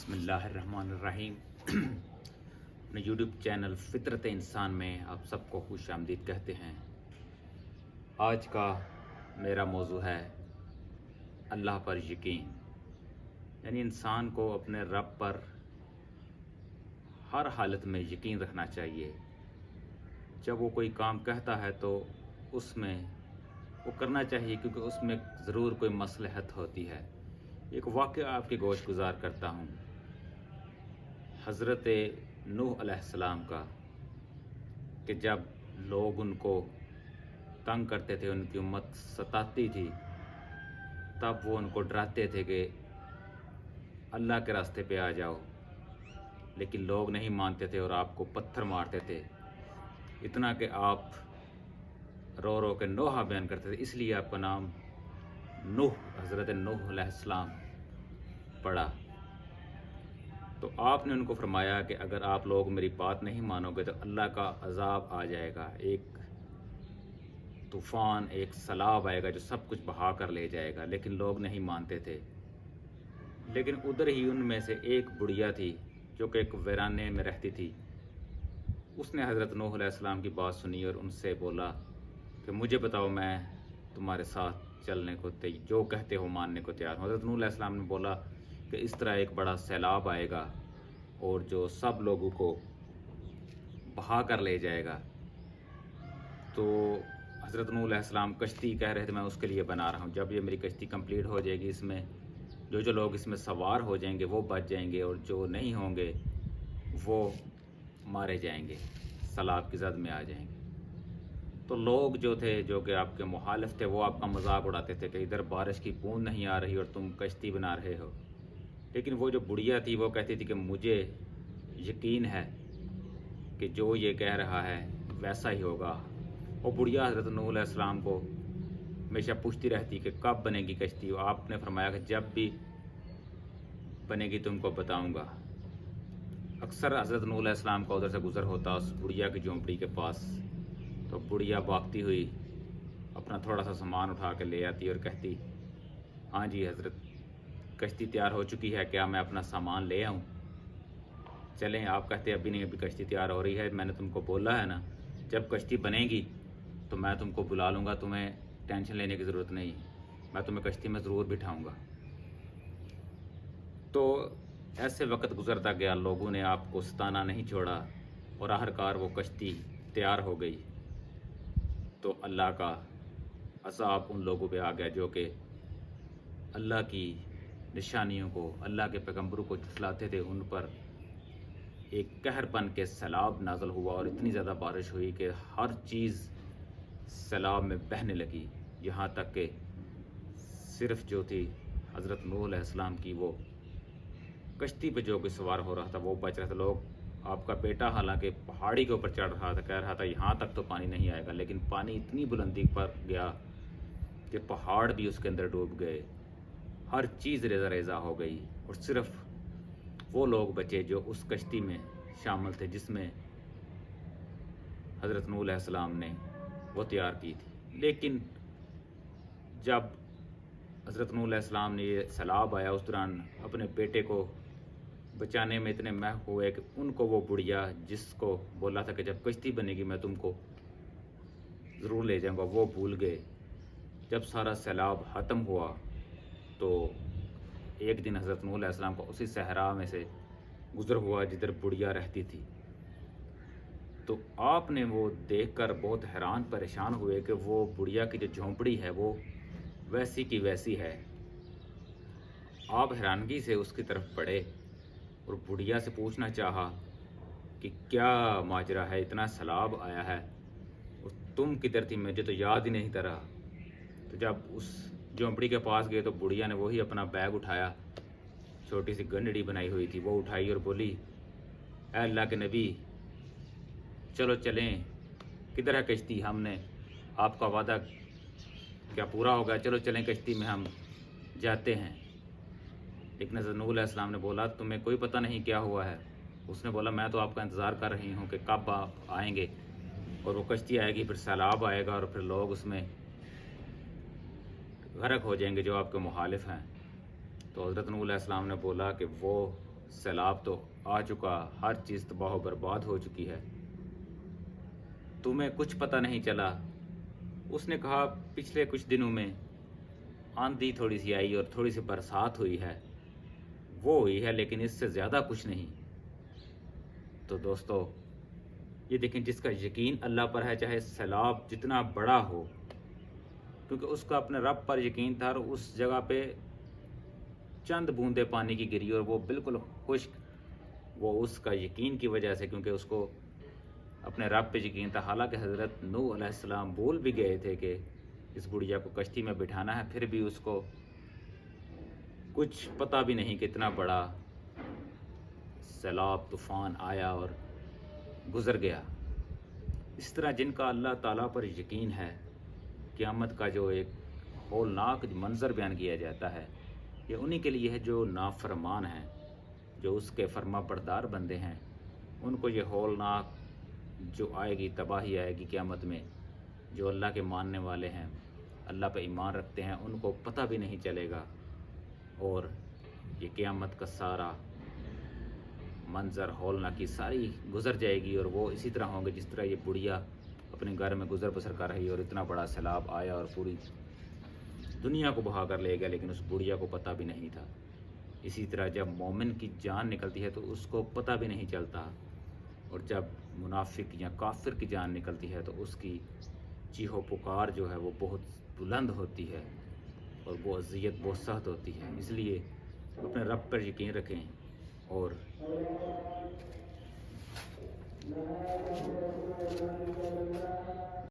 بسم اللہ الرحمن الرحیم اپنے یوٹیوب چینل فطرت انسان میں آپ سب کو خوش آمدید کہتے ہیں۔ آج کا میرا موضوع ہے اللہ پر یقین، یعنی انسان کو اپنے رب پر ہر حالت میں یقین رکھنا چاہیے۔ جب وہ کوئی کام کہتا ہے تو اس میں وہ کرنا چاہیے، کیونکہ اس میں ضرور کوئی مصلحت ہوتی ہے۔ ایک واقعہ آپ کے گوش گزار کرتا ہوں، حضرت نوح علیہ السلام کا، کہ جب لوگ ان کو تنگ کرتے تھے، ان کی امت ستاتی تھی، تب وہ ان کو ڈراتے تھے کہ اللہ کے راستے پہ آ جاؤ، لیکن لوگ نہیں مانتے تھے اور آپ کو پتھر مارتے تھے، اتنا کہ آپ رو رو کے نوحہ بیان کرتے تھے۔ اس لیے آپ کا نام نوح، حضرت نوح علیہ السلام پڑا۔ تو آپ نے ان کو فرمایا کہ اگر آپ لوگ میری بات نہیں مانو گے تو اللہ کا عذاب آ جائے گا، ایک طوفان، ایک سیلاب آئے گا جو سب کچھ بہا کر لے جائے گا، لیکن لوگ نہیں مانتے تھے۔ لیکن ادھر ہی ان میں سے ایک بڑھیا تھی جو کہ ایک ویرانے میں رہتی تھی، اس نے حضرت نوح علیہ السلام کی بات سنی اور ان سے بولا کہ مجھے بتاؤ، میں تمہارے ساتھ چلنے کو جو کہتے ہو ماننے کو تیار ہوں۔ حضرت نوح علیہ السلام نے بولا کہ اس طرح ایک بڑا سیلاب آئے گا اور جو سب لوگوں کو بہا کر لے جائے گا۔ تو حضرت نوح علیہ السلام کشتی کہہ رہے تھے میں اس کے لیے بنا رہا ہوں، جب یہ میری کشتی کمپلیٹ ہو جائے گی، اس میں جو لوگ اس میں سوار ہو جائیں گے وہ بچ جائیں گے، اور جو نہیں ہوں گے وہ مارے جائیں گے، سیلاب کی زد میں آ جائیں گے۔ تو لوگ جو تھے، جو کہ آپ کے مخالف تھے، وہ آپ کا مذاق اڑاتے تھے کہ ادھر بارش کی بوند نہیں آ رہی اور تم کشتی بنا رہے ہو۔ لیکن وہ جو بڑھیا تھی وہ کہتی تھی کہ مجھے یقین ہے کہ جو یہ کہہ رہا ہے ویسا ہی ہوگا۔ وہ بڑھیا حضرت نوح علیہ السلام کو ہمیشہ پوچھتی رہتی کہ کب بنے گی کشتی۔ آپ نے فرمایا کہ جب بھی بنے گی تم کو بتاؤں گا۔ اکثر حضرت نوح علیہ السلام کا ادھر سے گزر ہوتا اس بڑھیا کی جھونپڑی کے پاس، تو بڑھیا بھاگتی ہوئی اپنا تھوڑا سا سامان اٹھا کے لے آتی اور کہتی، ہاں جی حضرت، کشتی تیار ہو چکی ہے، کیا میں اپنا سامان لے آؤں؟ چلیں۔ آپ کہتے ابھی نہیں، ابھی کشتی تیار ہو رہی ہے، میں نے تم کو بولا ہے نا جب کشتی بنے گی تو میں تم کو بلا لوں گا، تمہیں ٹینشن لینے کی ضرورت نہیں، میں تمہیں کشتی میں ضرور بٹھاؤں گا۔ تو ایسے وقت گزرتا گیا، لوگوں نے آپ کو ستانا نہیں چھوڑا اور آخرکار وہ کشتی تیار ہو گئی۔ تو اللہ کا عذاب ان لوگوں پہ آ گیا جو کہ اللہ کی نشانیوں کو، اللہ کے پیغمبروں کو جھٹلاتے تھے۔ ان پر ایک قہر بن کے سیلاب نازل ہوا اور اتنی زیادہ بارش ہوئی کہ ہر چیز سیلاب میں بہنے لگی، یہاں تک کہ صرف جو تھی حضرت نوح علیہ السلام کی وہ کشتی پہ جو کوئی سوار ہو رہا تھا وہ بچ رہا تھا۔ لوگ، آپ کا بیٹا حالانکہ پہاڑی کے اوپر چڑھ رہا تھا، کہہ رہا تھا یہاں تک تو پانی نہیں آئے گا، لیکن پانی اتنی بلندی پر گیا کہ پہاڑ بھی اس کے اندر ڈوب گئے، ہر چیز ریزہ ریزہ ہو گئی، اور صرف وہ لوگ بچے جو اس کشتی میں شامل تھے جس میں حضرت نوح علیہ السلام نے وہ تیار کی تھی۔ لیکن جب حضرت نوح علیہ السلام نے یہ سیلاب آیا، اس دوران اپنے بیٹے کو بچانے میں اتنے محو ہوئے کہ ان کو وہ بڑھیا جس کو بولا تھا کہ جب کشتی بنے گی میں تم کو ضرور لے جاؤں گا، وہ بھول گئے۔ جب سارا سیلاب ختم ہوا تو ایک دن حضرت نوح علیہ السلام کو اسی صحرا میں سے گزر ہوا جدھر بڑھیا رہتی تھی۔ تو آپ نے وہ دیکھ کر بہت حیران پریشان ہوئے کہ وہ بڑھیا کی جو جھونپڑی ہے وہ ویسی کی ویسی ہے۔ آپ حیرانگی سے اس کی طرف بڑھے اور بڑھیا سے پوچھنا چاہا کہ کیا ماجرا ہے، اتنا سیلاب آیا ہے اور تم کدھر تھی، مجھے تو یاد ہی نہیں رہا۔ تو جب اس جھونپڑی کے پاس گئے تو بڑھیا نے وہی اپنا بیگ اٹھایا، چھوٹی سی گنڈی بنائی ہوئی تھی وہ اٹھائی اور بولی، اے اللہ کے نبی چلو چلیں، کدھر ہے کشتی، ہم نے آپ کا وعدہ کیا پورا ہو گیا، چلو چلیں کشتی میں ہم جاتے ہیں۔ لیکن حضرت نوح علیہ السلام نے بولا تمہیں کوئی پتہ نہیں کیا ہوا ہے؟ اس نے بولا میں تو آپ کا انتظار کر رہی ہوں کہ کب آپ آئیں گے، اور وہ کشتی آئے گی، پھر سیلاب آئے گا اور پھر لوگ اس میں غرق ہو جائیں گے جو آپ کے مخالف ہیں۔ تو حضرت نوح علیہ السلام نے بولا کہ وہ سیلاب تو آ چکا، ہر چیز تباہ و برباد ہو چکی ہے، تمہیں کچھ پتہ نہیں چلا۔ اس نے کہا پچھلے کچھ دنوں میں آندھی تھوڑی سی آئی اور تھوڑی سی برسات ہوئی ہے، وہ ہوئی ہے، لیکن اس سے زیادہ کچھ نہیں۔ تو دوستو یہ دیکھیں، جس کا یقین اللہ پر ہے، چاہے سیلاب جتنا بڑا ہو، کیونکہ اس کا اپنے رب پر یقین تھا، اور اس جگہ پہ چند بوندیں پانی کی گری اور وہ بالکل خشک، وہ اس کا یقین کی وجہ سے، کیونکہ اس کو اپنے رب پہ یقین تھا۔ حالانکہ حضرت نوح علیہ السلام بول بھی گئے تھے کہ اس گڑیا کو کشتی میں بٹھانا ہے، پھر بھی اس کو کچھ پتہ بھی نہیں کہ اتنا بڑا سیلاب طوفان آیا اور گزر گیا۔ اس طرح جن کا اللہ تعالیٰ پر یقین ہے، قیامت کا جو ایک ہولناک منظر بیان کیا جاتا ہے، یہ انہی کے لیے ہے جو نافرمان ہیں، جو اس کے فرما بردار بندے ہیں۔ ان کو یہ ہولناک جو آئے گی، تباہی آئے گی قیامت میں۔ جو اللہ کے ماننے والے ہیں، اللہ پہ ایمان رکھتے ہیں، ان کو پتہ بھی نہیں چلے گا، اور یہ قیامت کا سارا منظر ہولناکی ساری گزر جائے گی، اور وہ اسی طرح ہوں گے جس طرح یہ بڑھیا اپنے گھر میں گزر بسر کر رہی ہے، اور اتنا بڑا سیلاب آیا اور پوری دنیا کو بہا کر لے گیا، لیکن اس بڑھیا کو پتہ بھی نہیں تھا۔ اسی طرح جب مومن کی جان نکلتی ہے تو اس کو پتہ بھی نہیں چلتا، اور جب منافق یا کافر کی جان نکلتی ہے تو اس کی چیخو پکار جو ہے وہ بہت بلند ہوتی ہے، اور وہ اذیت بہت سخت ہوتی ہے۔ اس لیے اپنے رب پر یقین رکھیں، اور